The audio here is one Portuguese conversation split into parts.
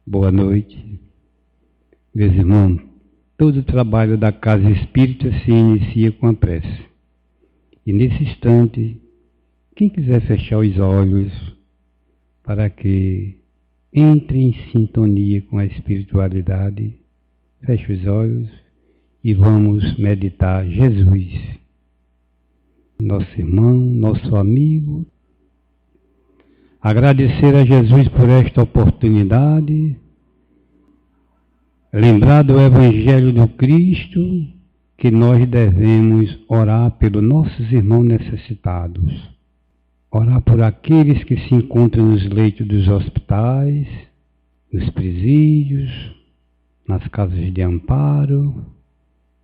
Boa noite. Meus irmãos, todo o trabalho da Casa Espírita se inicia com a prece. E nesse instante, quem quiser fechar os olhos para que entre em sintonia com a espiritualidade, feche os olhos e vamos meditar Jesus, nosso irmão, nosso amigo. Agradecer a Jesus por esta oportunidade, lembrar do Evangelho do Cristo, que nós devemos orar pelos nossos irmãos necessitados, orar por aqueles que se encontram nos leitos dos hospitais, nos presídios, nas casas de amparo,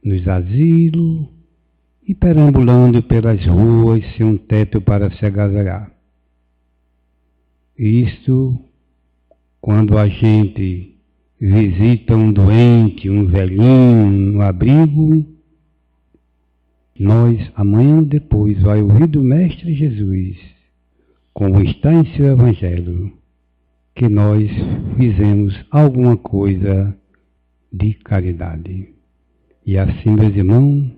nos asilos e perambulando pelas ruas sem um teto para se agasalhar. Isto, quando a gente visita um doente, um velhinho no abrigo, nós, amanhã ou depois, vai ouvir do Mestre Jesus, como está em seu Evangelho, que nós fizemos alguma coisa de caridade. E assim, meus irmãos,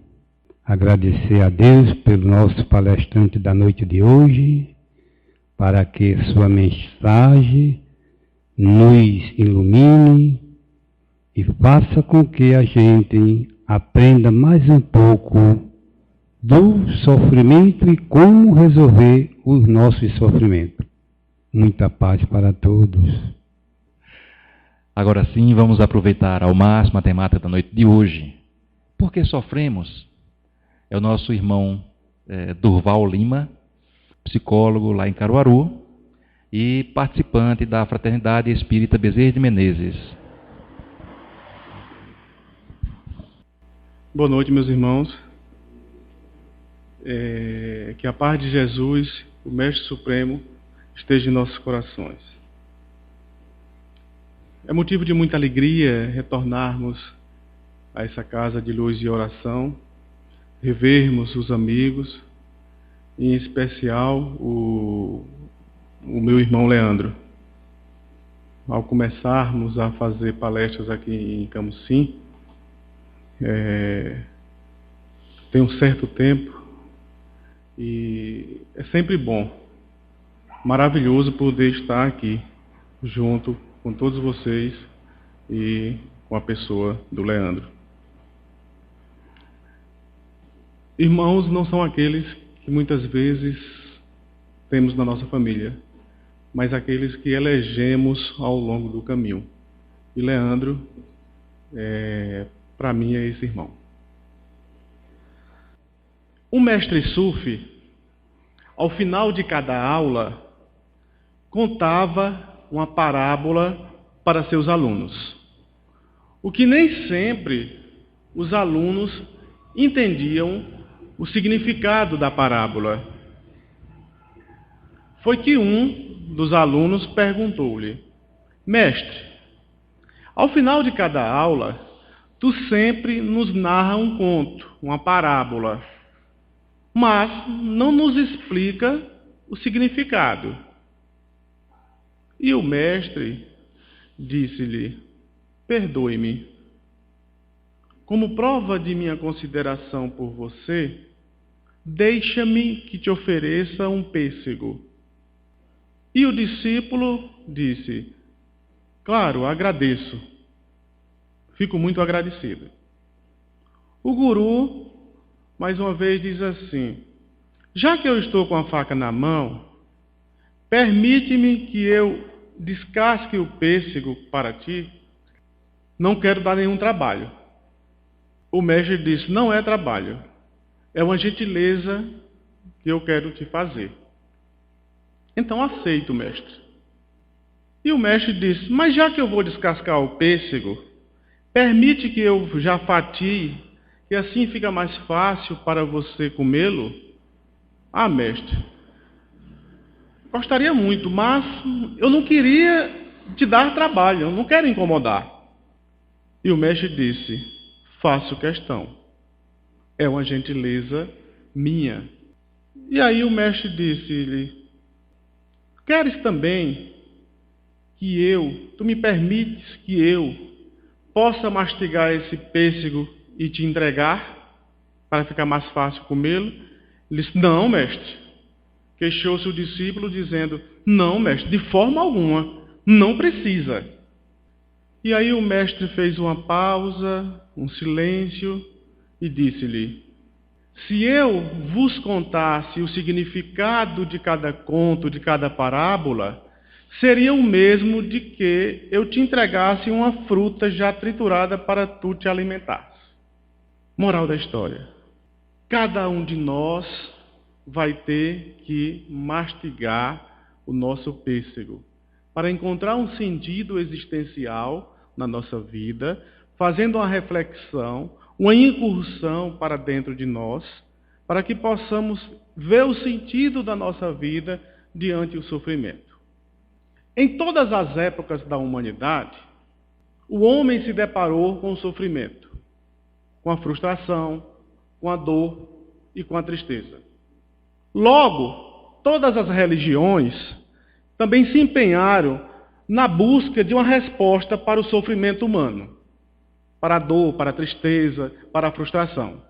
agradecer a Deus pelo nosso palestrante da noite de hoje, para que sua mensagem nos ilumine e faça com que a gente aprenda mais um pouco do sofrimento e como resolver os nossos sofrimentos. Muita paz para todos. Agora sim, vamos aproveitar ao máximo a temática da noite de hoje. Por que sofremos? É o nosso irmão Durval Lima, psicólogo lá em Caruaru e participante da Fraternidade Espírita Bezerra de Menezes. Boa noite, meus irmãos. Que a paz de Jesus, o Mestre Supremo, esteja em nossos corações. É motivo de muita alegria retornarmos a essa casa de luz e oração, revermos os amigos, em especial o meu irmão Leandro. Ao começarmos a fazer palestras aqui em Camusim, tem um certo tempo, e é sempre bom, maravilhoso poder estar aqui, junto com todos vocês e com a pessoa do Leandro. Irmãos não são aqueles que muitas vezes temos na nossa família, mas aqueles que elegemos ao longo do caminho. E Leandro, para mim, é esse irmão. O mestre Sufi, ao final de cada aula, contava uma parábola para seus alunos, o que nem sempre os alunos entendiam o significado da parábola. Foi que um dos alunos perguntou-lhe: Mestre, ao final de cada aula, tu sempre nos narra um conto, uma parábola, mas não nos explica o significado. E o mestre disse-lhe: perdoe-me. Como prova de minha consideração por você, deixa-me que te ofereça um pêssego. E o discípulo disse: claro, agradeço. Fico muito agradecido. O guru, mais uma vez, diz assim: já que eu estou com a faca na mão, permite-me que eu descasque o pêssego para ti. Não quero dar nenhum trabalho. O mestre disse: não é trabalho, é uma gentileza que eu quero te fazer. Então aceito, mestre. E o mestre disse: mas já que eu vou descascar o pêssego, permite que eu já fatie, que assim fica mais fácil para você comê-lo? Ah, mestre, gostaria muito, mas eu não queria te dar trabalho, eu não quero incomodar. E o mestre disse: faço questão, é uma gentileza minha. E aí o mestre disse-lhe: queres também tu me permites que eu possa mastigar esse pêssego e te entregar, para ficar mais fácil comê-lo? Ele disse, não, mestre. Queixou-se o discípulo dizendo, não, mestre, de forma alguma, não precisa. E aí o mestre fez uma pausa, um silêncio, e disse-lhe, se eu vos contasse o significado de cada conto, de cada parábola, seria o mesmo de que eu te entregasse uma fruta já triturada para tu te alimentares. Moral da história. Cada um de nós vai ter que mastigar o nosso pêssego para encontrar um sentido existencial na nossa vida, fazendo uma reflexão, uma incursão para dentro de nós, para que possamos ver o sentido da nossa vida diante do sofrimento. Em todas as épocas da humanidade, o homem se deparou com o sofrimento, com a frustração, com a dor e com a tristeza. Logo, todas as religiões também se empenharam na busca de uma resposta para o sofrimento humano, para a dor, para a tristeza, para a frustração.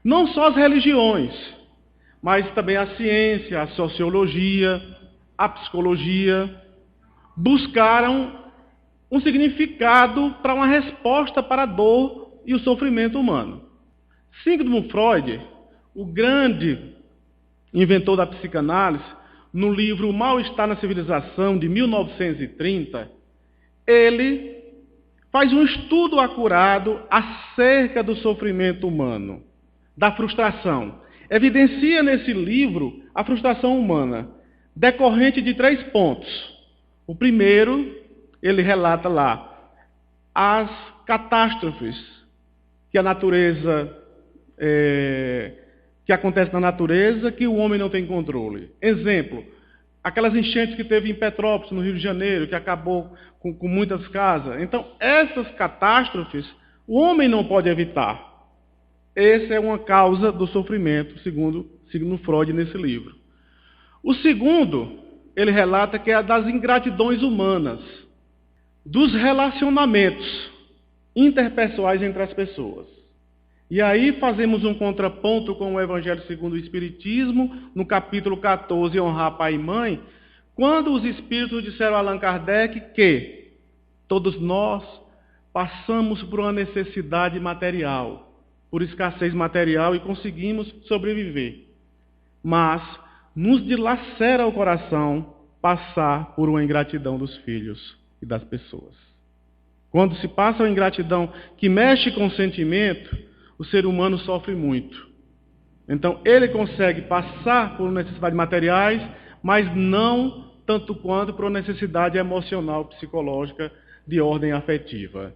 Não só as religiões, mas também a ciência, a sociologia, a psicologia, buscaram um significado para uma resposta para a dor e o sofrimento humano. Sigmund Freud, o grande inventor da psicanálise, no livro O Mal-Estar na Civilização, de 1930, ele faz um estudo acurado acerca do sofrimento humano, da frustração. Evidencia nesse livro a frustração humana, decorrente de 3 pontos. O primeiro, ele relata lá as catástrofes que a natureza que acontece na natureza, que o homem não tem controle. Exemplo, aquelas enchentes que teve em Petrópolis, no Rio de Janeiro, que acabou com muitas casas. Então, essas catástrofes, o homem não pode evitar. Essa é uma causa do sofrimento, segundo Freud nesse livro. O segundo, ele relata que é a das ingratidões humanas, dos relacionamentos interpessoais entre as pessoas. E aí fazemos um contraponto com o Evangelho segundo o Espiritismo, no capítulo 14, Honrar Pai e Mãe, quando os Espíritos disseram a Allan Kardec que todos nós passamos por uma necessidade material, por escassez material e conseguimos sobreviver. Mas nos dilacera o coração passar por uma ingratidão dos filhos e das pessoas. Quando se passa uma ingratidão que mexe com o sentimento, o ser humano sofre muito. Então, ele consegue passar por necessidades materiais, mas não tanto quanto por uma necessidade emocional, psicológica, de ordem afetiva.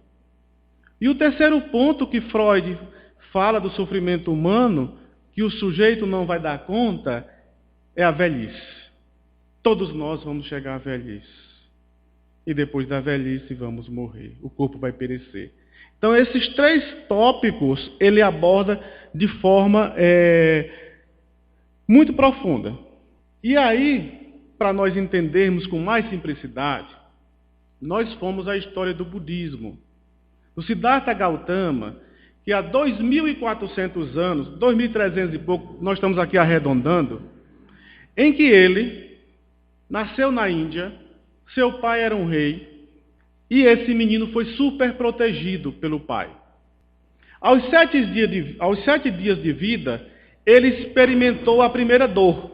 E o terceiro ponto que Freud fala do sofrimento humano, que o sujeito não vai dar conta, é a velhice. Todos nós vamos chegar à velhice. E depois da velhice vamos morrer. O corpo vai perecer. Então, esses 3 tópicos ele aborda de forma muito profunda. E aí, para nós entendermos com mais simplicidade, nós fomos à história do budismo. O Siddhartha Gautama, que há 2.400 anos, 2.300 e pouco, nós estamos aqui arredondando, em que ele nasceu na Índia, seu pai era um rei, e esse menino foi super protegido pelo pai. Aos 7 dias de vida, ele experimentou a primeira dor.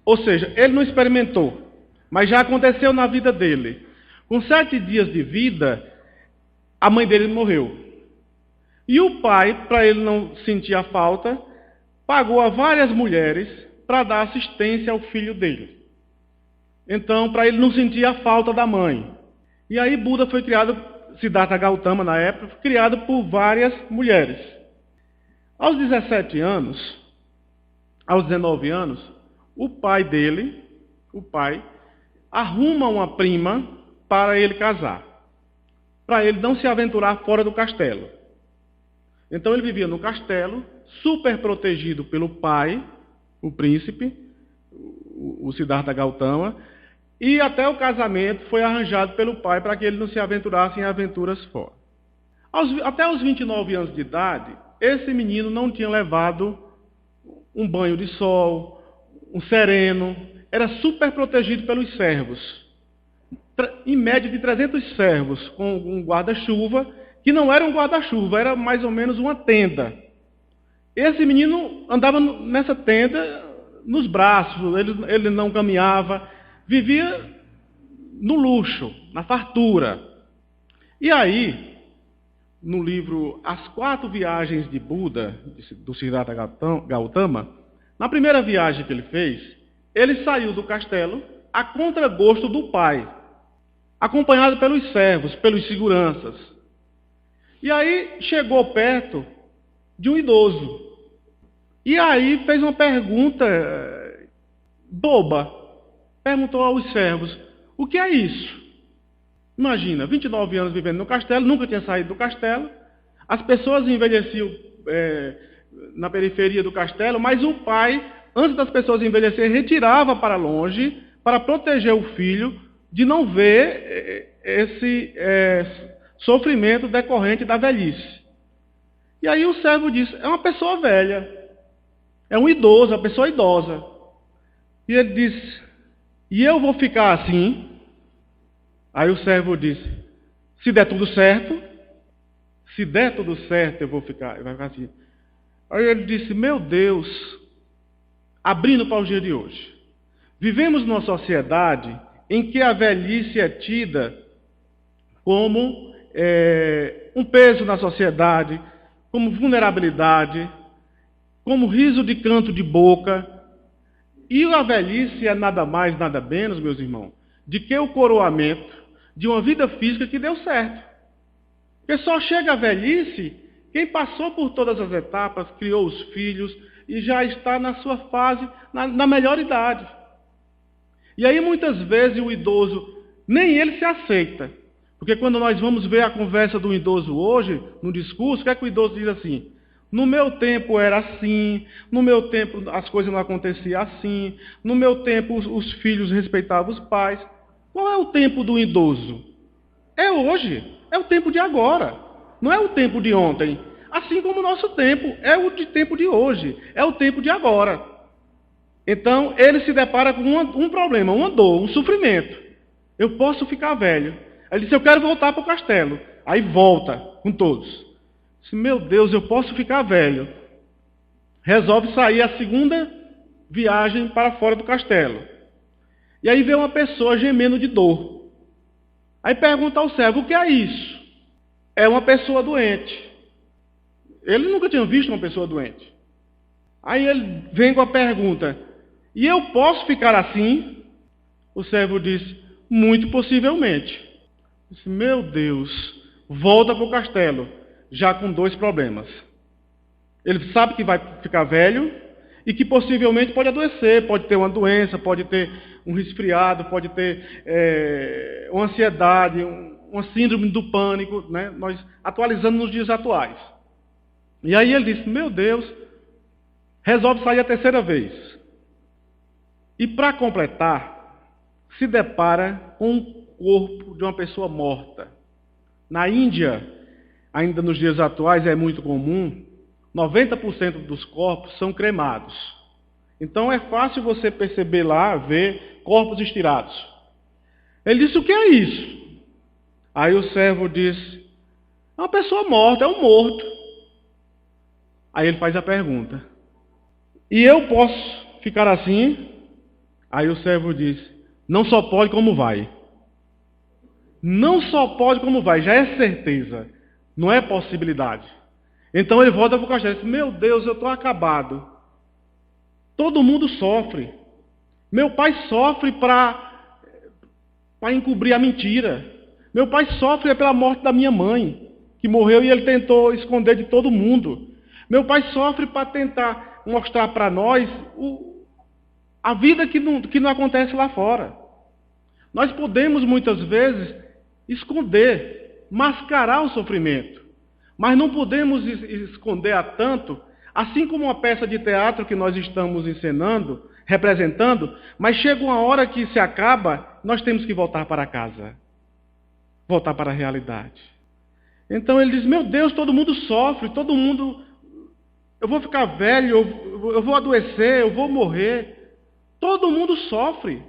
Ou seja, ele não experimentou, mas já aconteceu na vida dele. Com 7 dias de vida, a mãe dele morreu. E o pai, para ele não sentir a falta, pagou a várias mulheres para dar assistência ao filho dele. Então, para ele não sentir a falta da mãe. E aí Buda foi criado, Siddhartha Gautama na época, foi criado por várias mulheres. Aos 17 anos, aos 19 anos, o pai dele, arruma uma prima para ele casar. Para ele não se aventurar fora do castelo. Então ele vivia no castelo, super protegido pelo pai, o príncipe, o Siddhartha Gautama, E até o casamento foi arranjado pelo pai para que ele não se aventurasse em aventuras fora. Até os 29 anos de idade, esse menino não tinha levado um banho de sol, um sereno, era super protegido pelos servos. Em média de 300 servos, com um guarda-chuva, que não era um guarda-chuva, era mais ou menos uma tenda. Esse menino andava nessa tenda nos braços, ele não caminhava, vivia no luxo, na fartura. E aí, no livro As 4 Viagens de Buda, do Siddhartha Gautama, na primeira viagem que ele fez, ele saiu do castelo a contragosto do pai, acompanhado pelos servos, pelos seguranças. E aí chegou perto de um idoso. E aí fez uma pergunta boba. Perguntou aos servos, o que é isso? Imagina, 29 anos vivendo no castelo, nunca tinha saído do castelo. As pessoas envelheciam na periferia do castelo, mas o pai, antes das pessoas envelhecerem, retirava para longe para proteger o filho de não ver esse sofrimento decorrente da velhice. E aí o servo disse, é uma pessoa velha, é um idoso, uma pessoa idosa. E ele disse, e eu vou ficar assim? Aí o servo disse, se der tudo certo, eu vou ficar assim. Aí ele disse, meu Deus, abrindo para o dia de hoje, vivemos numa sociedade em que a velhice é tida como um peso na sociedade, como vulnerabilidade, como riso de canto de boca. E a velhice é nada mais, nada menos, meus irmãos, de que o coroamento de uma vida física que deu certo. Porque só chega a velhice quem passou por todas as etapas, criou os filhos e já está na sua fase, na melhor idade. E aí muitas vezes o idoso, nem ele se aceita. Porque quando nós vamos ver a conversa do idoso hoje, no discurso, o que é que o idoso diz assim? No meu tempo era assim, no meu tempo as coisas não aconteciam assim, no meu tempo os filhos respeitavam os pais. Qual é o tempo do idoso? É hoje, é o tempo de agora, não é o tempo de ontem. Assim como o nosso tempo, é o tempo de hoje, é o tempo de agora. Então, ele se depara com um problema, uma dor, um sofrimento. Eu posso ficar velho. Ele disse, eu quero voltar para o castelo. Aí volta com todos. Disse, meu Deus, eu posso ficar velho. Resolve sair a segunda viagem para fora do castelo. E aí vê uma pessoa gemendo de dor. Aí pergunta ao servo, o que é isso? É uma pessoa doente. Ele nunca tinha visto uma pessoa doente. Aí ele vem com a pergunta, e eu posso ficar assim? O servo diz, muito possivelmente. Disse, meu Deus, volta para o castelo, já com 2 problemas. Ele sabe que vai ficar velho e que possivelmente pode adoecer, pode ter uma doença, pode ter um resfriado, pode ter uma ansiedade, uma síndrome do pânico, né? Nós atualizando nos dias atuais. E aí ele disse, meu Deus, resolve sair a 3ª vez. E para completar, se depara com o corpo de uma pessoa morta. Na Índia, ainda nos dias atuais, é muito comum, 90% dos corpos são cremados. Então é fácil você perceber lá, ver corpos estirados. Ele disse, o que é isso? Aí o servo disse, é uma pessoa morta, é um morto. Aí ele faz a pergunta, e eu posso ficar assim? Aí o servo diz, não só pode como vai. Não só pode como vai, já é certeza, não é possibilidade. Então ele volta para o castelo e diz, meu Deus, eu estou acabado. Todo mundo sofre. Meu pai sofre para encobrir a mentira. Meu pai sofre pela morte da minha mãe, que morreu e ele tentou esconder de todo mundo. Meu pai sofre para tentar mostrar para nós a vida que não acontece lá fora. Nós podemos muitas vezes esconder, mascarar o sofrimento, mas não podemos esconder a tanto, assim como uma peça de teatro que nós estamos encenando, representando, mas chega uma hora que se acaba nós temos que voltar para casa, voltar para a realidade. Então ele diz, meu Deus, todo mundo sofre, todo mundo... Eu vou ficar velho, eu vou adoecer, eu vou morrer. Todo mundo sofre.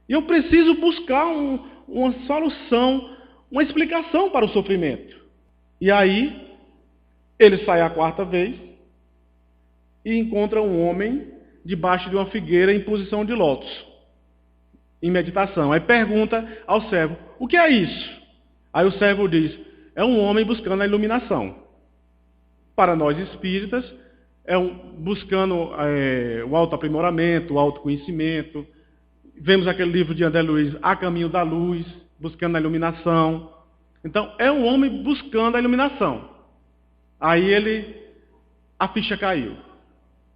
E eu preciso buscar uma solução, uma explicação para o sofrimento. E aí, ele sai a quarta vez e encontra um homem debaixo de uma figueira em posição de lótus, em meditação. Aí pergunta ao servo, o que é isso? Aí o servo diz, é um homem buscando a iluminação. Para nós espíritas, buscando o autoaprimoramento, o autoconhecimento. Vemos aquele livro de André Luiz, A Caminho da Luz, buscando a iluminação. Então, é um homem buscando a iluminação. Aí a ficha caiu.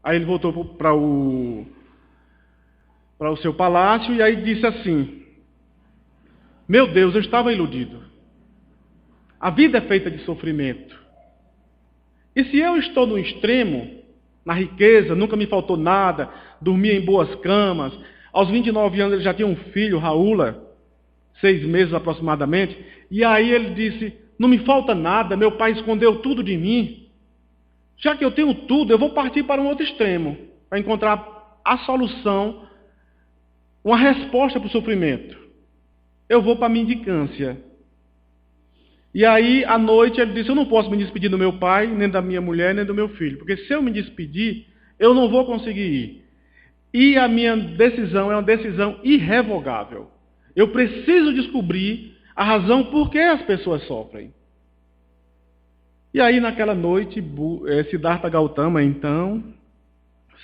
Aí ele voltou para o seu palácio e aí disse assim, meu Deus, eu estava iludido. A vida é feita de sofrimento. E se eu estou no extremo, na riqueza, nunca me faltou nada, dormia em boas camas, aos 29 anos ele já tinha um filho, Raula, 6 meses aproximadamente, e aí ele disse, não me falta nada, meu pai escondeu tudo de mim. Já que eu tenho tudo, eu vou partir para um outro extremo, para encontrar a solução, uma resposta para o sofrimento. Eu vou para a mendicância. E aí, à noite, ele disse, eu não posso me despedir do meu pai, nem da minha mulher, nem do meu filho, porque se eu me despedir, eu não vou conseguir ir. E a minha decisão é uma decisão irrevogável. Eu preciso descobrir a razão por que as pessoas sofrem. E aí, naquela noite, Siddhartha Gautama, então,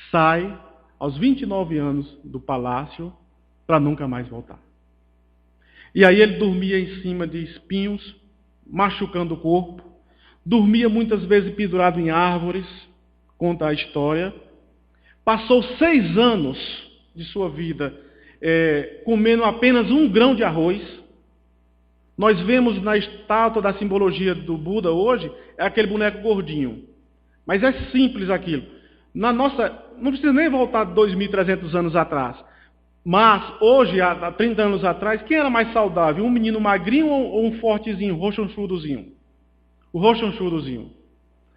sai aos 29 anos do palácio para nunca mais voltar. E aí ele dormia em cima de espinhos, machucando o corpo, dormia muitas vezes pendurado em árvores, conta a história. Passou 6 anos de sua vida comendo apenas 1 grão de arroz. Nós vemos na estátua da simbologia do Buda hoje, é aquele boneco gordinho. Mas é simples aquilo. Não precisa nem voltar 2.300 anos atrás. Mas, hoje, há 30 anos atrás, quem era mais saudável? Um menino magrinho ou um fortezinho, roxonchudozinho? O roxonchudozinho.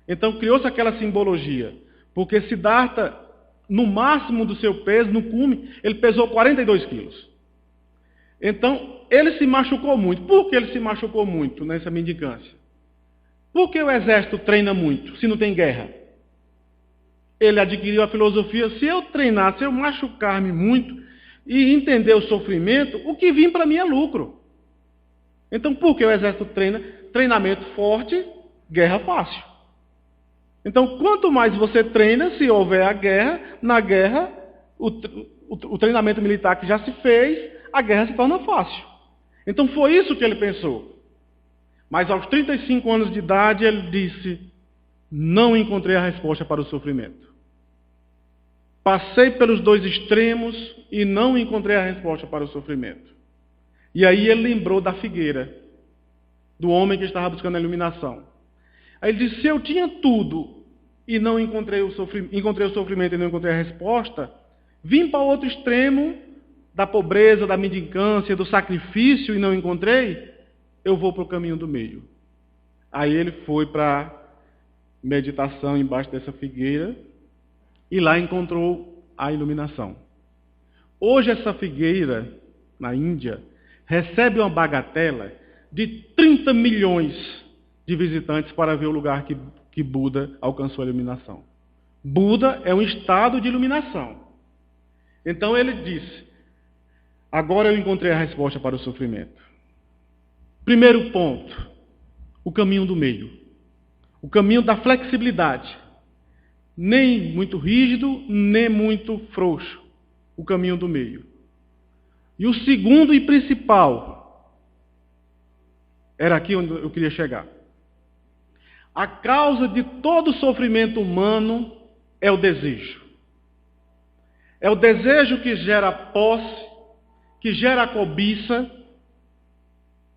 Então, criou-se aquela simbologia. Porque Siddhartha, no máximo do seu peso, no cume, ele pesou 42 quilos. Então, ele se machucou muito. Por que ele se machucou muito nessa mendicância? Porque o exército treina muito, se não tem guerra. Ele adquiriu a filosofia, se eu treinar, se eu machucar-me muito, e entender o sofrimento, o que vem para mim é lucro. Então, por que o exército treina? Treinamento forte, guerra fácil. Então, quanto mais você treina, se houver a guerra, na guerra, o treinamento militar que já se fez, a guerra se torna fácil. Então, foi isso que ele pensou. Mas aos 35 anos de idade, ele disse, não encontrei a resposta para o sofrimento. Passei pelos 2 extremos e não encontrei a resposta para o sofrimento. E aí ele lembrou da figueira, do homem que estava buscando a iluminação. Aí ele disse, se eu tinha tudo e não encontrei o sofrimento e não encontrei a resposta, vim para o outro extremo da pobreza, da mendicância, do sacrifício e não encontrei, eu vou para o caminho do meio. Aí ele foi para a meditação embaixo dessa figueira, e lá encontrou a iluminação. Hoje essa figueira, na Índia, recebe uma bagatela de 30 milhões de visitantes para ver o lugar que Buda alcançou a iluminação. Buda é um estado de iluminação. Então ele disse, agora eu encontrei a resposta para o sofrimento. Primeiro ponto, o caminho do meio. O caminho da flexibilidade. Nem muito rígido, nem muito frouxo. O caminho do meio. E o segundo e principal, era aqui onde eu queria chegar. A causa de todo sofrimento humano é o desejo. É o desejo que gera posse, que gera cobiça.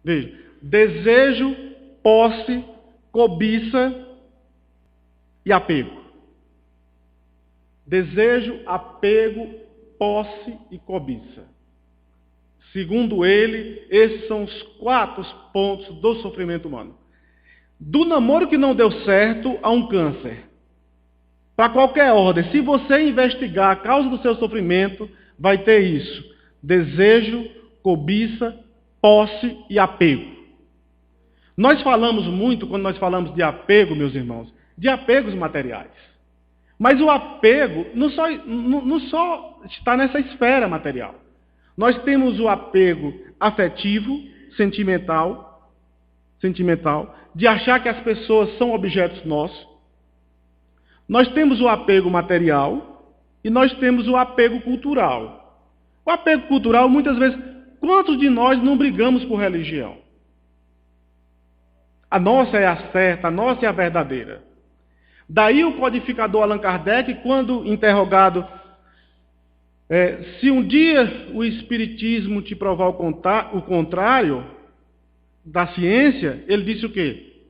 Veja, desejo, posse, cobiça e apego. Desejo, apego, posse e cobiça. Segundo ele, esses são os 4 pontos do sofrimento humano. Do namoro que não deu certo a um câncer. Para qualquer ordem, se você investigar a causa do seu sofrimento, vai ter isso: desejo, cobiça, posse e apego. Nós falamos muito, quando nós falamos de apego, meus irmãos, de apegos materiais. Mas o apego não só está nessa esfera material. Nós temos o apego afetivo, sentimental, de achar que as pessoas são objetos nossos. Nós temos o apego material e nós temos o apego cultural. O apego cultural, muitas vezes, quantos de nós não brigamos por religião? A nossa é a certa, a nossa é a verdadeira. Daí o codificador Allan Kardec, quando interrogado, se um dia o Espiritismo te provar o contrário da ciência, ele disse o quê?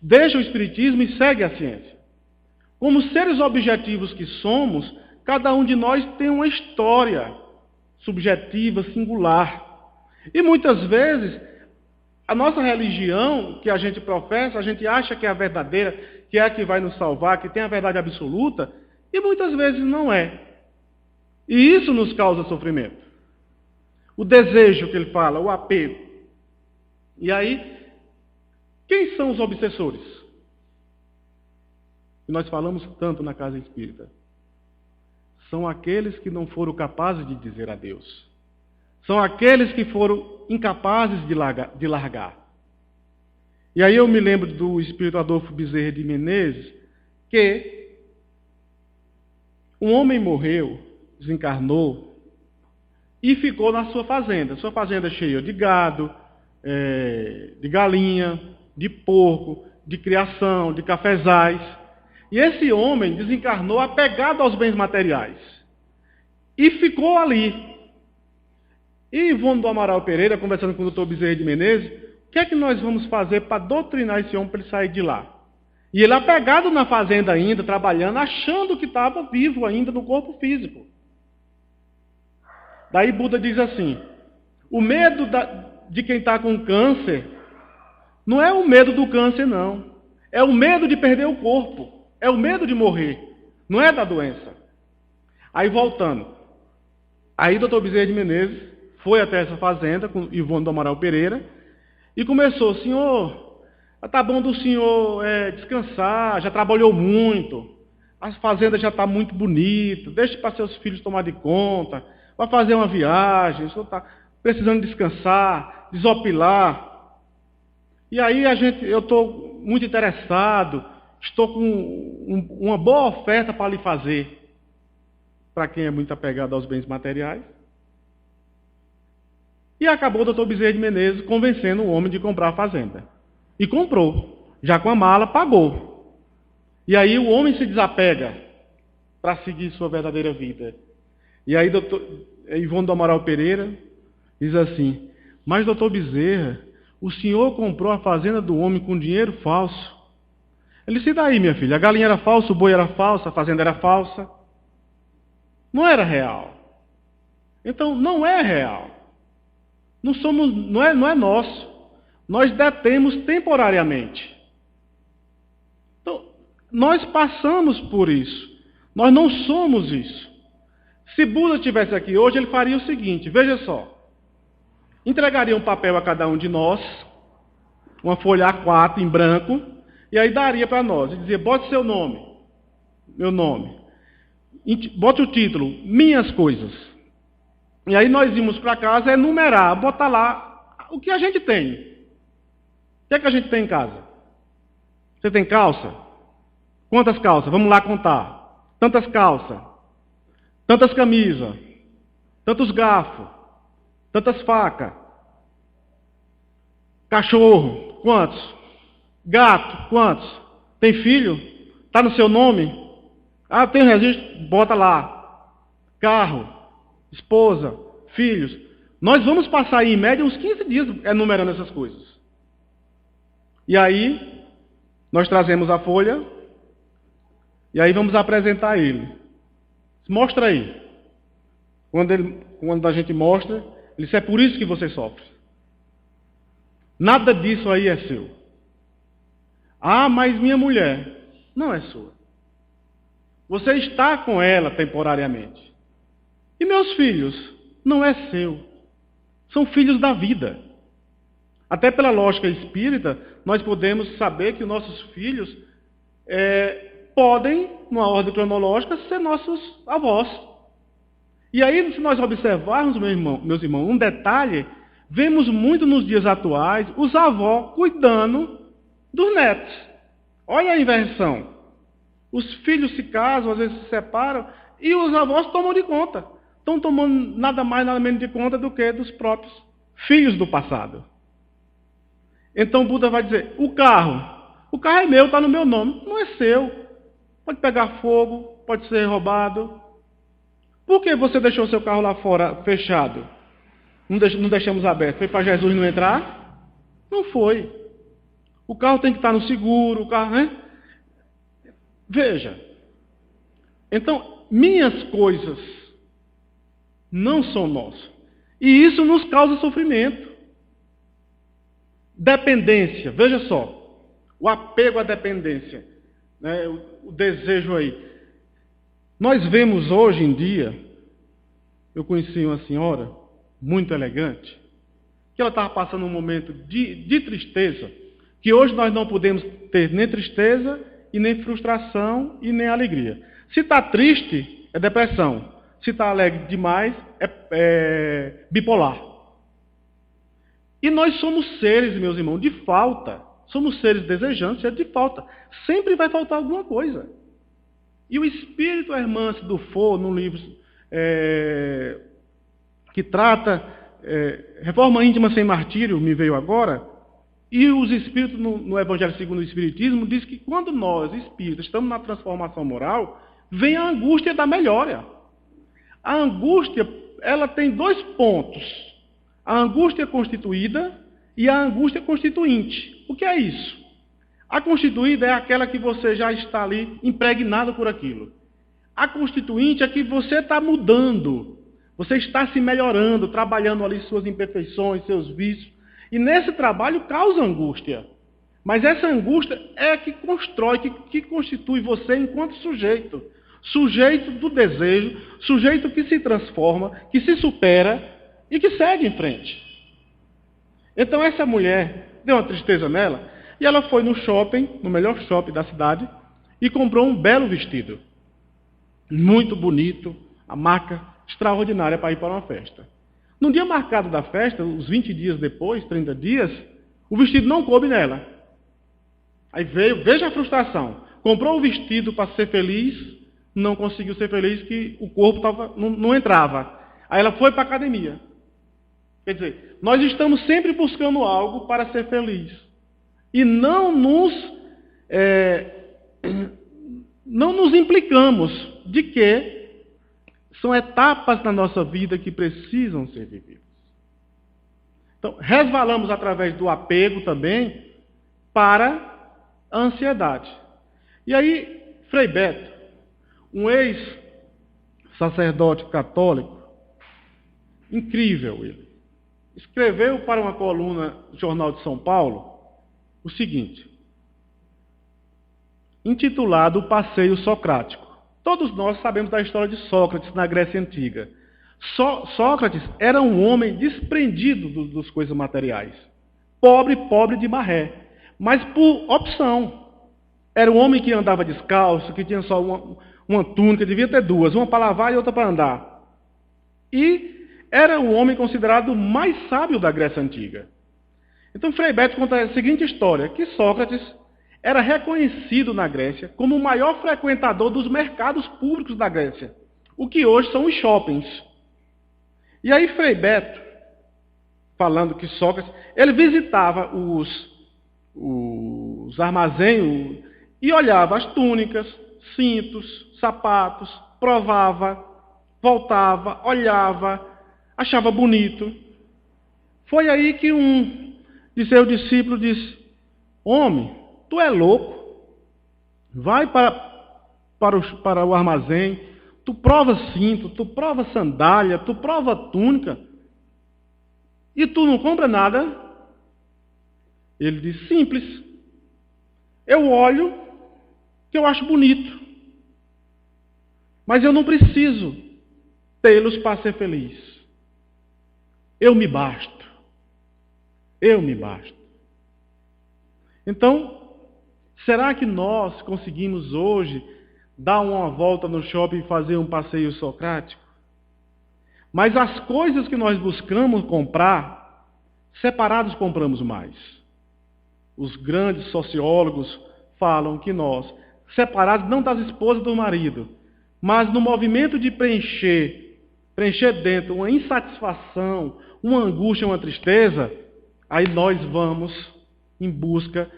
Deixa o Espiritismo e segue a ciência. Como seres objetivos que somos, cada um de nós tem uma história subjetiva, singular. E muitas vezes, a nossa religião, que a gente professa, a gente acha que é a verdadeira, que é a que vai nos salvar, que tem a verdade absoluta, e muitas vezes não é. E isso nos causa sofrimento. O desejo que ele fala, o apego. E aí, quem são os obsessores? Que nós falamos tanto na casa espírita. São aqueles que não foram capazes de dizer adeus. São aqueles que foram incapazes de largar. E aí eu me lembro do espírito Adolfo Bezerra de Menezes, que um homem morreu, desencarnou, e ficou na sua fazenda. Sua fazenda cheia de gado, de galinha, de porco, de criação, de cafezais. E esse homem desencarnou apegado aos bens materiais. E ficou ali. E Ivone do Amaral Pereira, conversando com o Dr. Bezerra de Menezes, o que é que nós vamos fazer para doutrinar esse homem para ele sair de lá? E ele apegado na fazenda ainda, trabalhando, achando que estava vivo ainda no corpo físico. Daí Buda diz assim, o medo de quem está com câncer, não é o medo do câncer, não. É o medo de perder o corpo. É o medo de morrer. Não é da doença. Aí voltando. Aí Dr. Bezerra de Menezes foi até essa fazenda com Ivone do Amaral Pereira e começou, senhor, está bom do senhor descansar, já trabalhou muito, a fazenda já está muito bonita, deixe para seus filhos tomar de conta, vai fazer uma viagem, o senhor está precisando descansar, desopilar. E aí eu estou muito interessado, estou com uma boa oferta para lhe fazer, para quem é muito apegado aos bens materiais. E acabou o Dr. Bezerra de Menezes convencendo o homem de comprar a fazenda. E comprou. Já com a mala, pagou. E aí o homem se desapega para seguir sua verdadeira vida. E aí Ivone do Amaral Pereira diz assim, mas Dr. Bezerra, o senhor comprou a fazenda do homem com dinheiro falso. Ele disse, daí minha filha, a galinha era falsa, o boi era falso, a fazenda era falsa. Não era real. Então, não é real. Não é nosso. Nós detemos temporariamente. Então, nós passamos por isso. Nós não somos isso. Se Buda estivesse aqui hoje, ele faria o seguinte, veja só. Entregaria um papel a cada um de nós, uma folha A4 em branco, e aí daria para nós, e dizia, bote seu nome, meu nome. Bote o título, minhas coisas. E aí nós íamos para casa enumerar, botar lá o que a gente tem. O que é que a gente tem em casa? Você tem calça? Quantas calças? Vamos lá contar. Tantas calças, tantas camisas, tantos garfos, tantas facas. Cachorro, quantos? Gato, quantos? Tem filho? Está no seu nome? Ah, tem registro? Bota lá. Carro, esposa, filhos. Nós vamos passar aí, em média, uns 15 dias enumerando essas coisas. E aí, nós trazemos a folha, e aí vamos apresentar a ele. Mostra aí. Quando a gente mostra, Ele disse, é por isso que você sofre. Nada disso aí é seu. Ah, mas minha mulher não é sua. Você está com ela temporariamente. E meus filhos não é seu. São filhos da vida. Até pela lógica espírita, nós podemos saber que os nossos filhos podem, numa ordem cronológica, ser nossos avós. E aí, se nós observarmos, meus irmãos, um detalhe, vemos muito nos dias atuais os avós cuidando dos netos. Olha a inversão. Os filhos se casam, às vezes se separam, e os avós tomam de conta. Estão tomando nada mais, nada menos de conta do que dos próprios filhos do passado. Então Buda vai dizer, o carro é meu, está no meu nome, não é seu. Pode pegar fogo, pode ser roubado. Por que você deixou seu carro lá fora fechado? Não deixamos aberto. Foi para Jesus não entrar? Não foi. O carro tem que estar no seguro, o carro, né? Veja. Então, minhas coisas não são nossas. E isso nos causa sofrimento. Dependência, veja só. O apego à dependência. Né? O desejo aí. Nós vemos hoje em dia, eu conheci uma senhora muito elegante, que ela estava passando um momento de tristeza, que hoje nós não podemos ter nem tristeza, e nem frustração, e nem alegria. Se está triste, é depressão. Se está alegre demais, é bipolar. E nós somos seres, meus irmãos, de falta. Somos seres desejantes, é de falta. Sempre vai faltar alguma coisa. E o Espírito Hermance Dufour, num livro que trata Reforma Íntima Sem Martírio, me veio agora, e os Espíritos, no Evangelho segundo o Espiritismo, diz que quando nós, Espíritos, estamos na transformação moral, vem a angústia da melhora. A angústia, ela tem 2 pontos. A angústia constituída e a angústia constituinte. O que é isso? A constituída é aquela que você já está ali impregnado por aquilo. A constituinte é que você está mudando. Você está se melhorando, trabalhando ali suas imperfeições, seus vícios. E nesse trabalho causa angústia. Mas essa angústia é que constrói, que constitui você enquanto sujeito. Sujeito do desejo, sujeito que se transforma, que se supera e que segue em frente. Então essa mulher deu uma tristeza nela e ela foi no shopping, no melhor shopping da cidade, e comprou um belo vestido. Muito bonito, a marca extraordinária para ir para uma festa. No dia marcado da festa, uns 20 dias depois, 30 dias, o vestido não coube nela. Aí veja a frustração. Comprou o vestido para ser feliz, não conseguiu ser feliz, que o corpo não entrava. Aí ela foi para a academia. Quer dizer, nós estamos sempre buscando algo para ser feliz. E não nos implicamos de que são etapas na nossa vida que precisam ser vividas. Então, resvalamos através do apego também para a ansiedade. E aí, Frei Beto, um ex-sacerdote católico, incrível ele, escreveu para uma coluna do Jornal de São Paulo o seguinte, intitulado O Passeio Socrático. Todos nós sabemos da história de Sócrates na Grécia Antiga. Sócrates era um homem desprendido das coisas materiais. Pobre de maré. Mas por opção. Era um homem que andava descalço, que tinha só uma túnica, devia ter 2, uma para lavar e outra para andar. E era um homem considerado o mais sábio da Grécia Antiga. Então Frei Beto conta a seguinte história, que Sócrates era reconhecido na Grécia como o maior frequentador dos mercados públicos da Grécia, o que hoje são os shoppings. E aí Frei Beto, falando que Sócrates, ele visitava os armazéns e olhava as túnicas, cintos, sapatos, provava, voltava, olhava, achava bonito. Foi aí que um de seus discípulos disse, homem, tu é louco, vai para o armazém, tu prova cinto, tu prova sandália, tu prova túnica, E tu não compra nada? Ele diz, simples. Eu olho que eu acho bonito. Mas eu não preciso tê-los para ser feliz. Eu me basto. Eu me basto. Então, será que nós conseguimos hoje dar uma volta no shopping e fazer um passeio socrático? Mas as coisas que nós buscamos comprar, separados compramos mais. Os grandes sociólogos falam que nós, separados não das esposas do marido, mas no movimento de preencher dentro uma insatisfação, uma angústia, uma tristeza, aí nós vamos em busca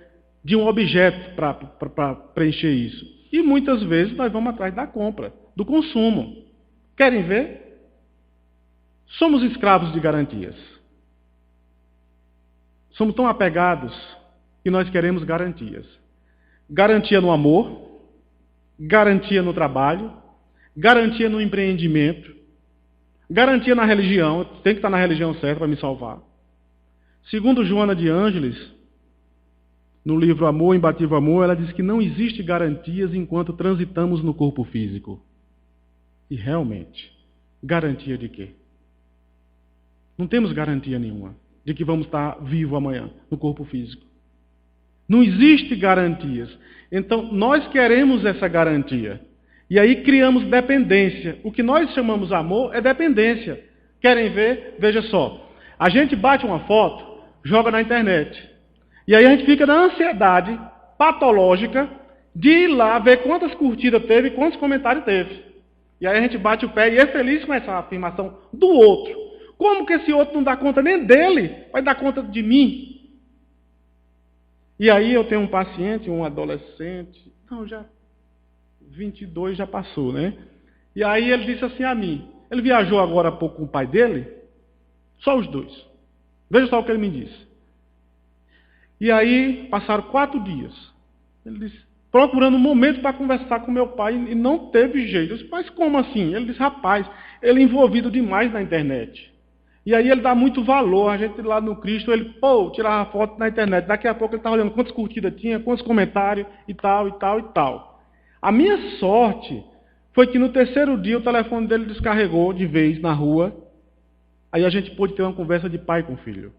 de um objeto para preencher isso. E muitas vezes nós vamos atrás da compra, do consumo. Querem ver? Somos escravos de garantias. Somos tão apegados que nós queremos garantias. Garantia no amor, garantia no trabalho, garantia no empreendimento, garantia na religião, tem que estar na religião certa para me salvar. Segundo Joana de Ângeles, no livro Amor, Imbatível Amor, ela diz que não existe garantias enquanto transitamos no corpo físico. E realmente, garantia de quê? Não temos garantia nenhuma de que vamos estar vivos amanhã no corpo físico. Não existe garantias. Então, nós queremos essa garantia. E aí criamos dependência. O que nós chamamos amor é dependência. Querem ver? Veja só. A gente bate uma foto, joga na internet. E aí a gente fica na ansiedade patológica de ir lá ver quantas curtidas teve e quantos comentários teve. E aí a gente bate o pé e é feliz com essa afirmação do outro. Como que esse outro não dá conta nem dele, vai dar conta de mim? E aí eu tenho um paciente, um adolescente, não, já 22 já passou, né? E aí ele disse assim a mim, ele viajou agora há pouco com o pai dele, só os dois. Veja só o que ele me disse. E aí passaram 4 dias. Ele disse, procurando um momento para conversar com meu pai e não teve jeito. Eu disse, mas como assim? Ele disse, rapaz, ele é envolvido demais na internet. E aí ele dá muito valor, a gente lá no Cristo, ele, tirava foto na internet. Daqui a pouco ele estava olhando quantas curtidas tinha, quantos comentários e tal, e tal, e tal. A minha sorte foi que no 3º dia o telefone dele descarregou de vez na rua. Aí a gente pôde ter uma conversa de pai com filho.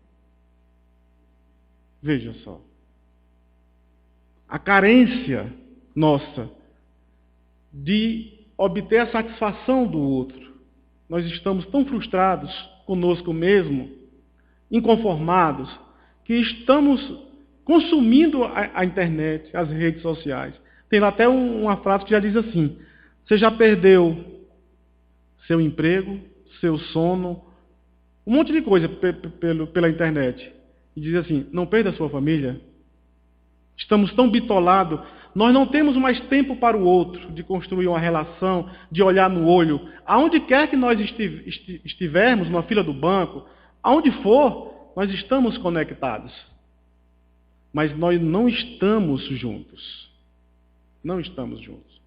Veja só. A carência nossa de obter a satisfação do outro. Nós estamos tão frustrados conosco mesmo, inconformados, que estamos consumindo a internet, as redes sociais. Tem lá até uma frase que já diz assim, você já perdeu seu emprego, seu sono, um monte de coisa pela internet. E diz assim, não perda a sua família. Estamos tão bitolados, nós não temos mais tempo para o outro, de construir uma relação, de olhar no olho. Aonde quer que nós estivermos, na fila do banco, aonde for, nós estamos conectados. Mas nós não estamos juntos. Não estamos juntos.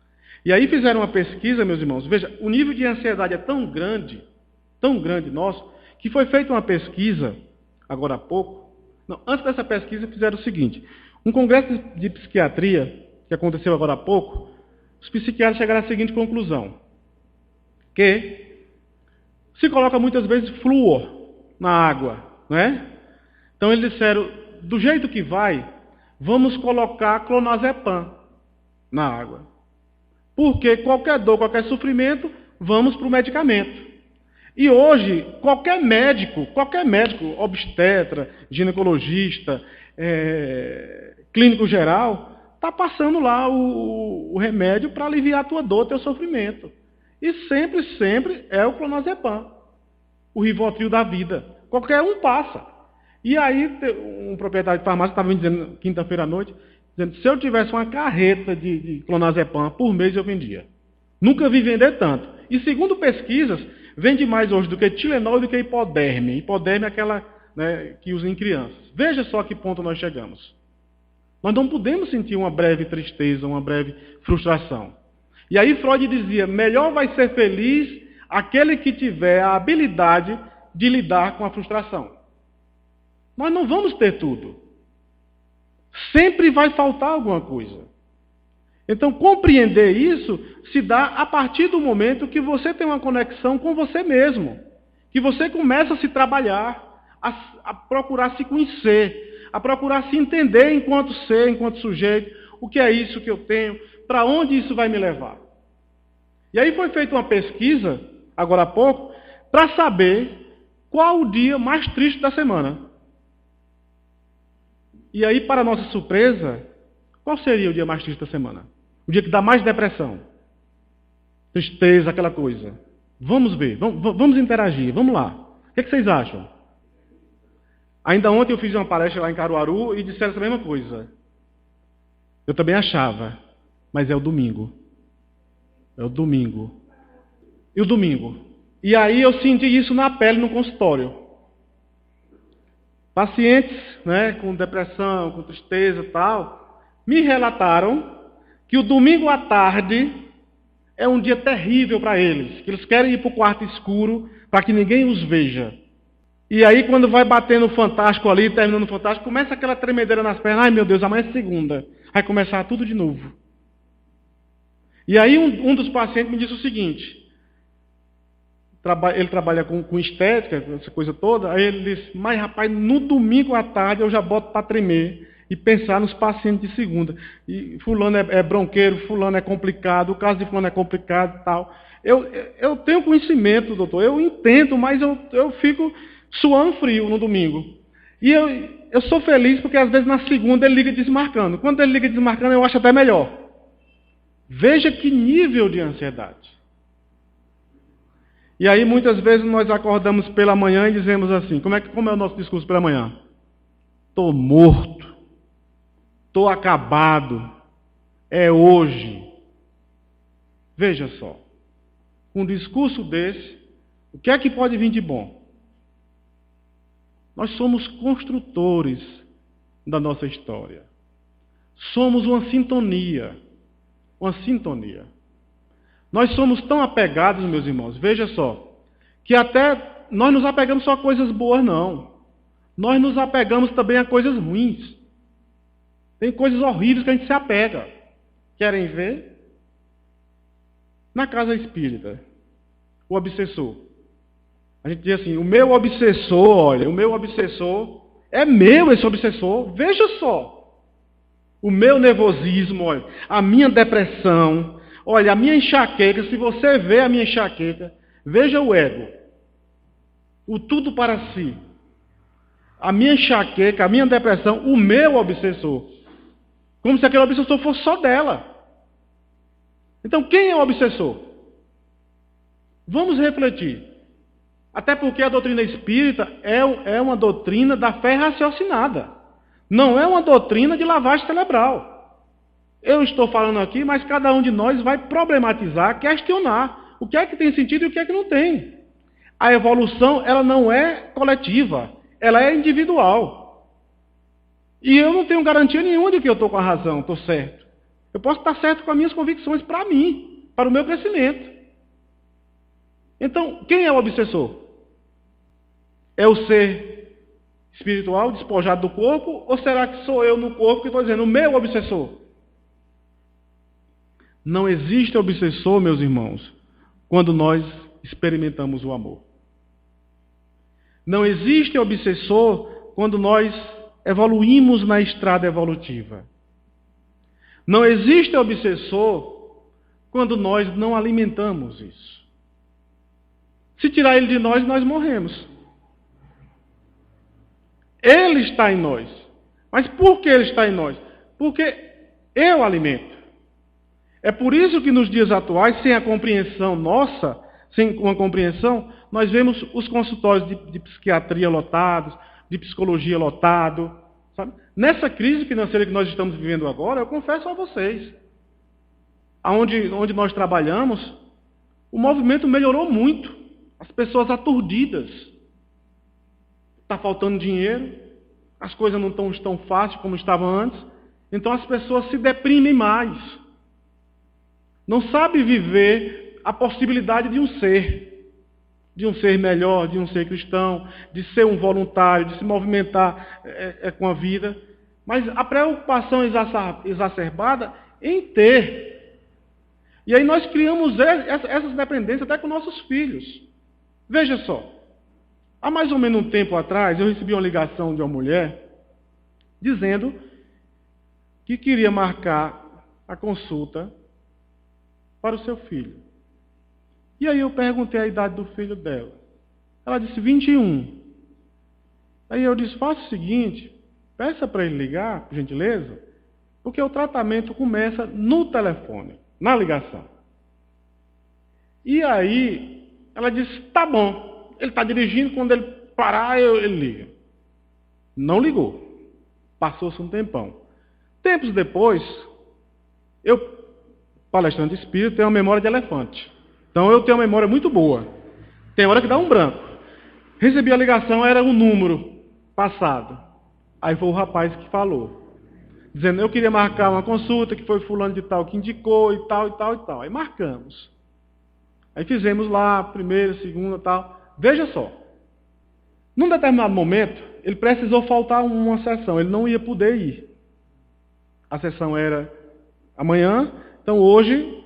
E aí fizeram uma pesquisa, meus irmãos. Veja, o nível de ansiedade é tão grande nosso, que foi feita uma pesquisa, agora há pouco. Não, antes dessa pesquisa fizeram o seguinte, um congresso de psiquiatria, que aconteceu agora há pouco, os psiquiatras chegaram à seguinte conclusão, que se coloca muitas vezes flúor na água, não é? Então eles disseram, do jeito que vai, vamos colocar clonazepam na água. Porque qualquer dor, qualquer sofrimento, vamos para o medicamento. E hoje, qualquer médico, obstetra, ginecologista, clínico geral, está passando lá o remédio para aliviar a tua dor, teu sofrimento. E sempre é o clonazepam, o Rivotril da vida. Qualquer um passa. E aí, um proprietário de farmácia estava me dizendo, quinta-feira à noite, dizendo, se eu tivesse uma carreta de clonazepam por mês, eu vendia. Nunca vi vender tanto. E segundo pesquisas, vende mais hoje do que Tilenol e do que hipoderme. Hipoderme é aquela, né, que usa em crianças. Veja só a que ponto nós chegamos. Nós não podemos sentir uma breve tristeza, uma breve frustração. E aí Freud dizia, melhor vai ser feliz aquele que tiver a habilidade de lidar com a frustração. Nós não vamos ter tudo. Sempre vai faltar alguma coisa. Então, compreender isso se dá a partir do momento que você tem uma conexão com você mesmo. Que você começa a se trabalhar, a procurar se conhecer, a procurar se entender enquanto ser, enquanto sujeito, o que é isso que eu tenho, para onde isso vai me levar. E aí foi feita uma pesquisa, agora há pouco, para saber qual o dia mais triste da semana. E aí, para nossa surpresa, qual seria o dia mais triste da semana? O dia que dá mais depressão, tristeza, aquela coisa. Vamos ver, vamos interagir, vamos lá. O que vocês acham? Ainda ontem eu fiz uma palestra lá em Caruaru e disseram essa mesma coisa. Eu também achava, mas é o domingo. É o domingo. E o domingo? E aí eu senti isso na pele no consultório. Pacientes, né, com depressão, com tristeza e tal, me relataram que o domingo à tarde é um dia terrível para eles, que eles querem ir para o quarto escuro para que ninguém os veja. E aí quando vai bater no Fantástico ali, terminando o Fantástico, começa aquela tremedeira nas pernas, ai meu Deus, amanhã é segunda, vai começar tudo de novo. E aí um dos pacientes me disse o seguinte, ele trabalha com estética, essa coisa toda, aí ele disse, mas rapaz, no domingo à tarde eu já boto para tremer e pensar nos pacientes de segunda. E fulano é bronqueiro, fulano é complicado, o caso de fulano é complicado e tal. Eu tenho conhecimento, doutor, eu entendo, mas eu fico suando frio no domingo. E eu sou feliz porque às vezes na segunda ele liga desmarcando. Quando ele liga desmarcando eu acho até melhor. Veja que nível de ansiedade. E aí muitas vezes nós acordamos pela manhã e dizemos assim, como é o nosso discurso pela manhã? Estou morto, estou acabado, é hoje. Veja só, com um discurso desse, o que é que pode vir de bom? Nós somos construtores da nossa história. Somos uma sintonia. Uma sintonia. Nós somos tão apegados, meus irmãos, veja só, que até nós nos apegamos só a coisas boas, não. Nós nos apegamos também a coisas ruins. Tem coisas horríveis que a gente se apega. Querem ver? Na casa espírita, o obsessor. A gente diz assim, o meu obsessor é meu esse obsessor. Veja só. O meu nervosismo, olha, a minha depressão, olha, a minha enxaqueca, se você vê a minha enxaqueca, veja o ego. O tudo para si. A minha enxaqueca, a minha depressão, o meu obsessor. Como se aquele obsessor fosse só dela. Então, quem é o obsessor? Vamos refletir. Até porque a doutrina espírita é uma doutrina da fé raciocinada. Não é uma doutrina de lavagem cerebral. Eu estou falando aqui, mas cada um de nós vai problematizar, questionar o que é que tem sentido e o que é que não tem. A evolução, ela não é coletiva, ela é individual. E eu não tenho garantia nenhuma de que eu estou com a razão, estou certo. Eu posso estar certo com as minhas convicções para mim, para o meu crescimento. Então, quem é o obsessor? É o ser espiritual despojado do corpo? Ou será que sou eu no corpo que estou dizendo, o meu obsessor? Não existe obsessor, meus irmãos, quando nós experimentamos o amor. Não existe obsessor quando nós evoluímos na estrada evolutiva. Não existe obsessor quando nós não alimentamos isso. Se tirar ele de nós, nós morremos. Ele está em nós. Mas por que ele está em nós? Porque eu alimento. É por isso que nos dias atuais, sem a compreensão nossa, sem uma compreensão, nós vemos os consultórios de psiquiatria lotados, de psicologia lotado. Sabe? Nessa crise financeira que nós estamos vivendo agora, eu confesso a vocês, onde nós trabalhamos, o movimento melhorou muito. As pessoas aturdidas. Está faltando dinheiro, as coisas não estão tão fáceis como estavam antes, então as pessoas se deprimem mais. Não sabem viver a possibilidade de um ser. de um ser melhor, de um ser cristão, de ser um voluntário, de se movimentar com a vida, mas a preocupação exacerbada em ter. E aí nós criamos essas dependências até com nossos filhos. Veja só, há mais ou menos um tempo atrás, eu recebi uma ligação de uma mulher dizendo que queria marcar a consulta para o seu filho. E aí eu perguntei a idade do filho dela. Ela disse 21. Aí eu disse, faça o seguinte, peça para ele ligar, por gentileza, porque o tratamento começa no telefone, na ligação. E aí ela disse, tá bom, ele está dirigindo, quando ele parar, ele liga. Não ligou. Passou-se um tempão. Tempos depois, eu, palestrante espírita, tenho uma memória de elefante. Então eu tenho uma memória muito boa. Tem hora que dá um branco. Recebi a ligação, era um número passado. Aí foi o rapaz que falou. Dizendo, eu queria marcar uma consulta, que foi fulano de tal que indicou, e tal, e tal, e tal. Aí marcamos. Aí fizemos lá, primeira, segunda, tal. Veja só. Num determinado momento, ele precisou faltar uma sessão. Ele não ia poder ir. A sessão era amanhã. Então hoje,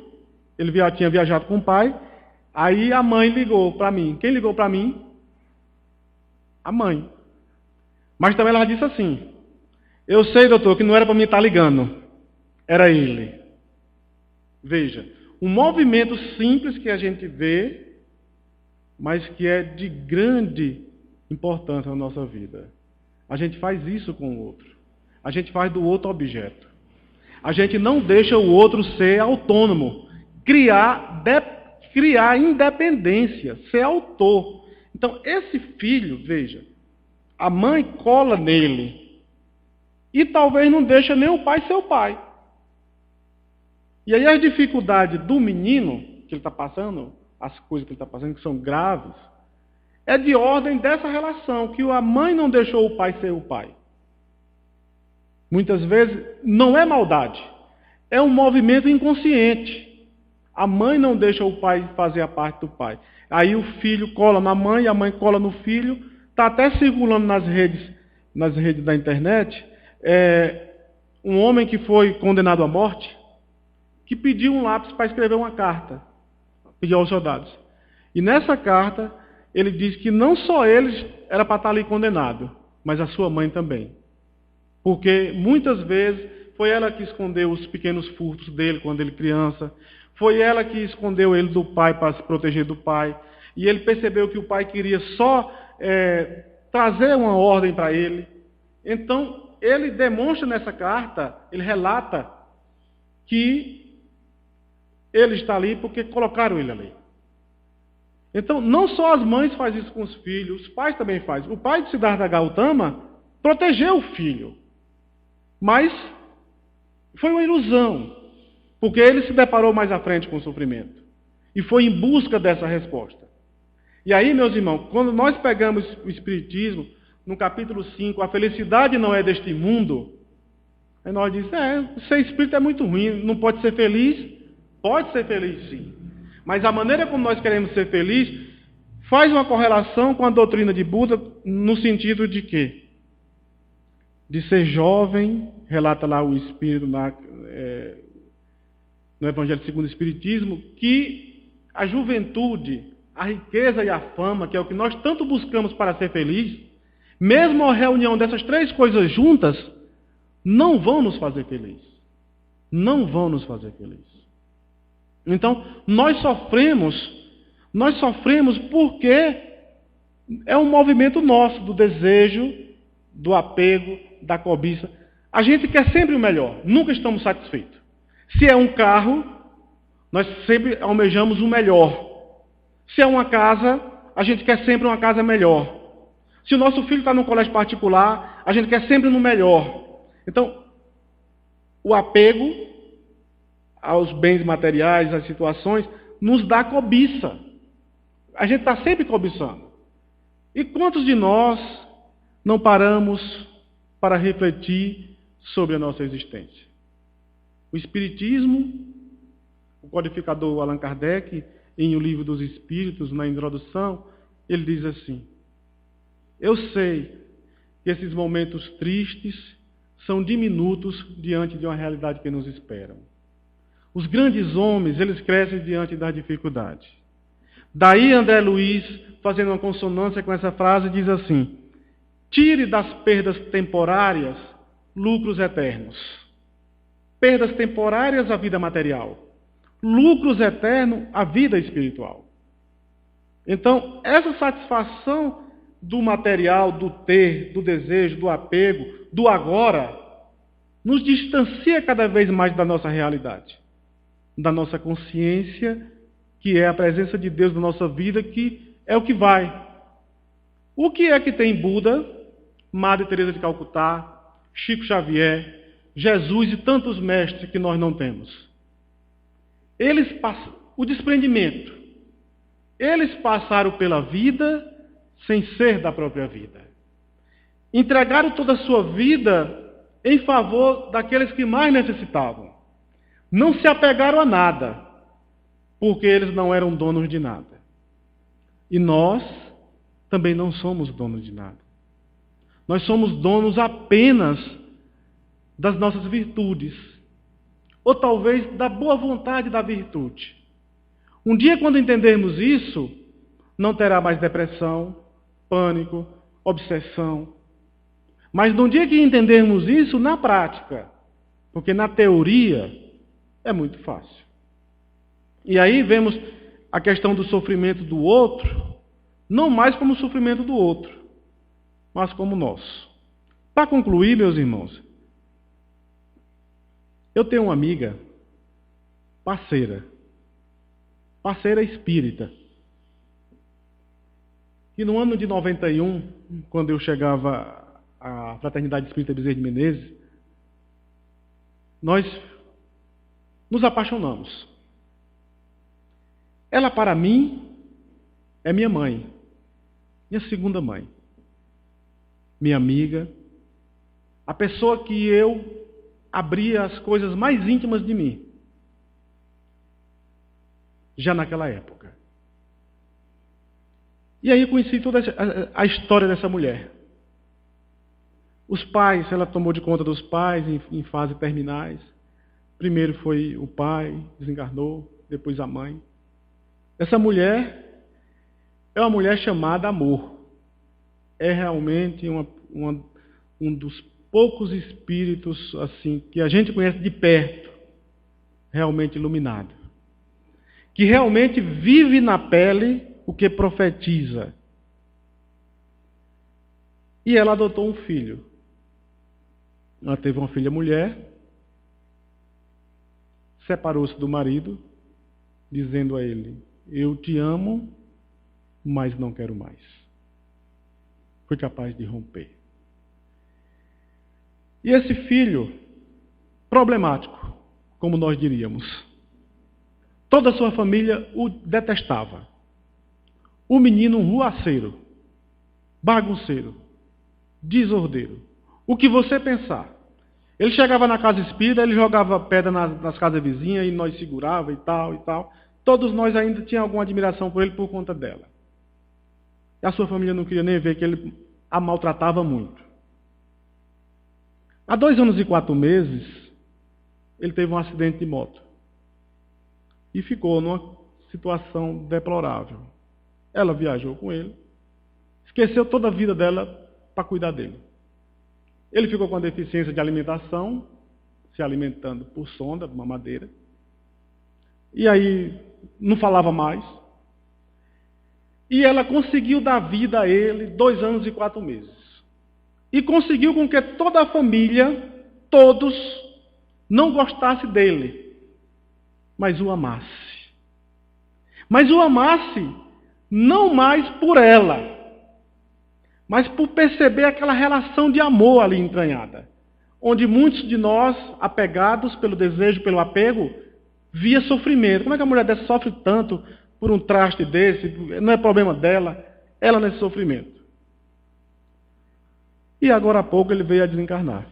ele tinha viajado com o pai. Aí a mãe ligou para mim. Quem ligou para mim? A mãe. Mas também ela disse assim, eu sei, doutor, que não era para mim estar ligando. Era ele. Veja, um movimento simples que a gente vê, mas que é de grande importância na nossa vida. A gente faz isso com o outro. A gente faz do outro objeto. A gente não deixa o outro ser autônomo, criar independência, ser autor. Então, esse filho, veja, a mãe cola nele e talvez não deixa nem o pai ser o pai. E aí as dificuldades do menino que ele está passando, as coisas que ele está passando que são graves, é de ordem dessa relação, que a mãe não deixou o pai ser o pai. Muitas vezes não é maldade, é um movimento inconsciente. A mãe não deixa o pai fazer a parte do pai. Aí o filho cola na mãe, a mãe cola no filho. Está até circulando nas redes da internet, um homem que foi condenado à morte, que pediu um lápis para escrever uma carta, pediu aos soldados. E nessa carta, ele diz que não só ele era para estar ali condenado, mas a sua mãe também. Porque muitas vezes foi ela que escondeu os pequenos furtos dele quando ele criança, foi ela que escondeu ele do pai para se proteger do pai, e ele percebeu que o pai queria só trazer uma ordem para ele. Então, ele demonstra nessa carta, ele relata que ele está ali porque colocaram ele ali. Então, não só as mães fazem isso com os filhos, os pais também fazem. O pai de Siddhartha Gautama protegeu o filho, mas foi uma ilusão, porque ele se deparou mais à frente com o sofrimento e foi em busca dessa resposta. E aí, meus irmãos, quando nós pegamos o Espiritismo, no capítulo 5, a felicidade não é deste mundo, aí nós dizemos, ser espírita é muito ruim, não pode ser feliz? Pode ser feliz, sim. Mas a maneira como nós queremos ser felizes faz uma correlação com a doutrina de Buda, no sentido de quê? De ser jovem, relata lá o Espírito no Evangelho segundo o Espiritismo, que a juventude, a riqueza e a fama, que é o que nós tanto buscamos para ser feliz, mesmo a reunião dessas três coisas juntas, não vão nos fazer felizes. Não vão nos fazer felizes. Então, nós sofremos porque é um movimento nosso, do desejo, do apego, da cobiça. A gente quer sempre o melhor, nunca estamos satisfeitos. Se é um carro, nós sempre almejamos o melhor. Se é uma casa, a gente quer sempre uma casa melhor. Se o nosso filho está num colégio particular, a gente quer sempre no melhor. Então, o apego aos bens materiais, às situações, nos dá cobiça. A gente está sempre cobiçando. E quantos de nós não paramos para refletir sobre a nossa existência? O Espiritismo, o codificador Allan Kardec, em O Livro dos Espíritos, na introdução, ele diz assim: eu sei que esses momentos tristes são diminutos diante de uma realidade que nos espera. Os grandes homens, eles crescem diante da dificuldade. Daí André Luiz, fazendo uma consonância com essa frase, diz assim: tire das perdas temporárias lucros eternos. Perdas temporárias, a vida material. Lucros eternos, a vida espiritual. Então, essa satisfação do material, do ter, do desejo, do apego, do agora, nos distancia cada vez mais da nossa realidade, da nossa consciência, que é a presença de Deus na nossa vida, que é o que vai. O que é que tem Buda, Madre Teresa de Calcutá, Chico Xavier, Jesus e tantos mestres que nós não temos? Eles passam o desprendimento. Eles passaram pela vida sem ser da própria vida. Entregaram toda a sua vida em favor daqueles que mais necessitavam. Não se apegaram a nada, porque eles não eram donos de nada. E nós também não somos donos de nada. Nós somos donos apenas das nossas virtudes, ou talvez da boa vontade da virtude. Um dia, quando entendermos isso, não terá mais depressão, pânico, obsessão. Mas no dia que entendermos isso, na prática, porque na teoria é muito fácil. E aí vemos a questão do sofrimento do outro, não mais como o sofrimento do outro, mas como nosso. Para concluir, meus irmãos, eu tenho uma amiga, parceira espírita, que no ano de 91, quando eu chegava à Fraternidade Espírita Bezerra de Menezes, nós nos apaixonamos. Ela, para mim, é minha mãe, minha segunda mãe, minha amiga, a pessoa que eu abria as coisas mais íntimas de mim, já naquela época. E aí eu conheci toda a história dessa mulher. Os pais, ela tomou de conta dos pais em fases terminais. Primeiro foi o pai, desencarnou, depois a mãe. Essa mulher é uma mulher chamada amor. É realmente um dos poucos espíritos assim que a gente conhece de perto, realmente iluminado, que realmente vive na pele o que profetiza. E ela adotou um filho. Ela teve uma filha mulher, separou-se do marido, dizendo a ele: eu te amo, mas não quero mais. Foi capaz de romper. E esse filho, problemático, como nós diríamos, toda a sua família o detestava. O menino um ruaceiro, bagunceiro, desordeiro. O que você pensar. Ele chegava na casa espírita, ele jogava pedra nas casas vizinhas e nós segurava e tal e tal. Todos nós ainda tínhamos alguma admiração por ele por conta dela. E a sua família não queria nem ver que ele a maltratava muito. Há 2 anos e 4 meses, ele teve um acidente de moto. E ficou numa situação deplorável. Ela viajou com ele, esqueceu toda a vida dela para cuidar dele. Ele ficou com a deficiência de alimentação, se alimentando por sonda, mamadeira. E aí não falava mais. E ela conseguiu dar vida a ele 2 anos e 4 meses. E conseguiu com que toda a família, todos, não gostasse dele, mas o amasse. Mas o amasse não mais por ela, mas por perceber aquela relação de amor ali entranhada, onde muitos de nós, apegados pelo desejo, pelo apego, via sofrimento. Como é que a mulher dessa sofre tanto por um traste desse? Não é problema dela, ela nesse sofrimento. E agora há pouco ele veio a desencarnar.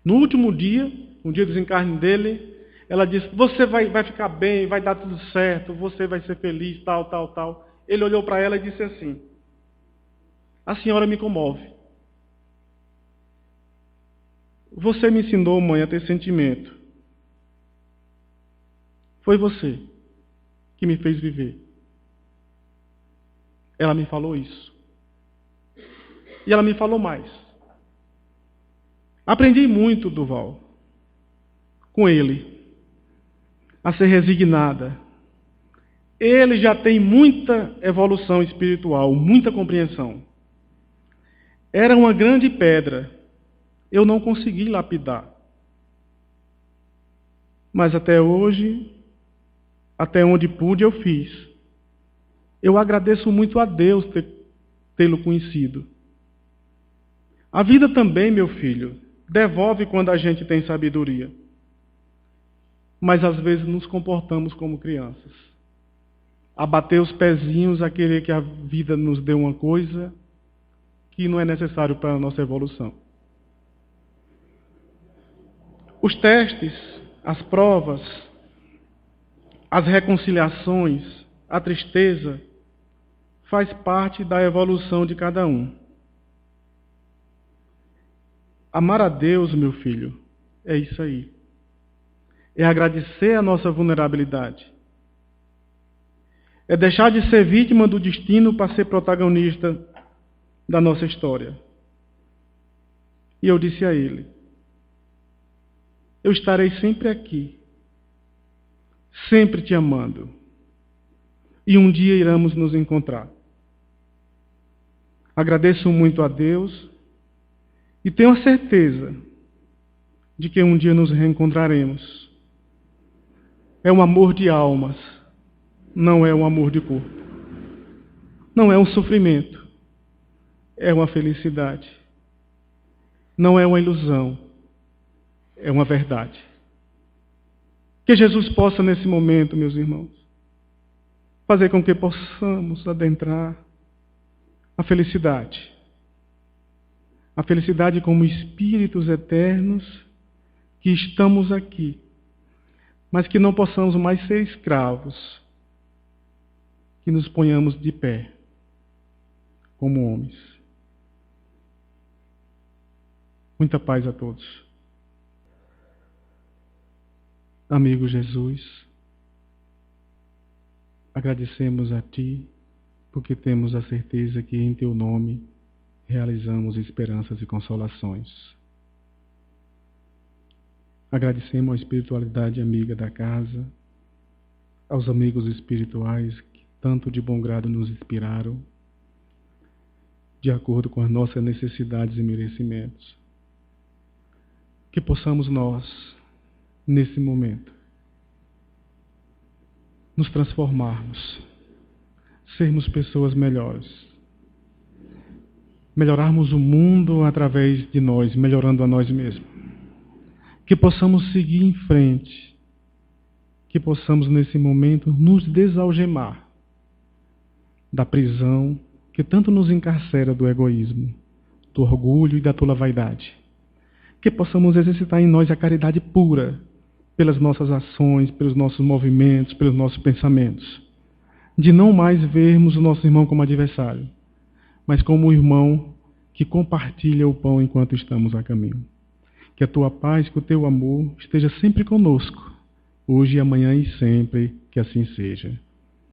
No último dia, no dia do desencarne dele, ela disse: você vai ficar bem, vai dar tudo certo, você vai ser feliz, tal, tal, tal. ele olhou para ela e disse assim: a senhora me comove. Você me ensinou, mãe, a ter sentimento. Foi você que me fez viver. Ela me falou isso. E ela me falou mais. Aprendi muito, Durval, com ele, a ser resignada. Ele já tem muita evolução espiritual, muita compreensão. Era uma grande pedra. Eu não consegui lapidar. Mas até hoje, até onde pude, eu fiz. Eu agradeço muito a Deus tê-lo conhecido. A vida também, meu filho, devolve quando a gente tem sabedoria. Mas às vezes nos comportamos como crianças. A bater os pezinhos, a querer que a vida nos dê uma coisa que não é necessário para a nossa evolução. Os testes, as provas, as reconciliações, a tristeza, faz parte da evolução de cada um. Amar a Deus, meu filho, é isso aí. É agradecer a nossa vulnerabilidade. É deixar de ser vítima do destino para ser protagonista da nossa história. E eu disse a ele: eu estarei sempre aqui, sempre te amando. E um dia iremos nos encontrar. Agradeço muito a Deus e tenho a certeza de que um dia nos reencontraremos. É um amor de almas, não é um amor de corpo. Não é um sofrimento, é uma felicidade. Não é uma ilusão, é uma verdade. Que Jesus possa, nesse momento, meus irmãos, fazer com que possamos adentrar a felicidade. A felicidade como espíritos eternos que estamos aqui, mas que não possamos mais ser escravos, que nos ponhamos de pé como homens. Muita paz a todos. Amigo Jesus, agradecemos a Ti, porque temos a certeza que em Teu nome realizamos esperanças e consolações. Agradecemos à espiritualidade amiga da casa, aos amigos espirituais que tanto de bom grado nos inspiraram, de acordo com as nossas necessidades e merecimentos. Que possamos nós, nesse momento, nos transformarmos, sermos pessoas melhores, melhorarmos o mundo através de nós, melhorando a nós mesmos. Que possamos seguir em frente, que possamos nesse momento nos desalgemar da prisão que tanto nos encarcera do egoísmo, do orgulho e da tola vaidade. Que possamos exercitar em nós a caridade pura, pelas nossas ações, pelos nossos movimentos, pelos nossos pensamentos. De não mais vermos o nosso irmão como adversário, mas como um irmão que compartilha o pão enquanto estamos a caminho. Que a tua paz, que o teu amor esteja sempre conosco, hoje, amanhã e sempre, que assim seja.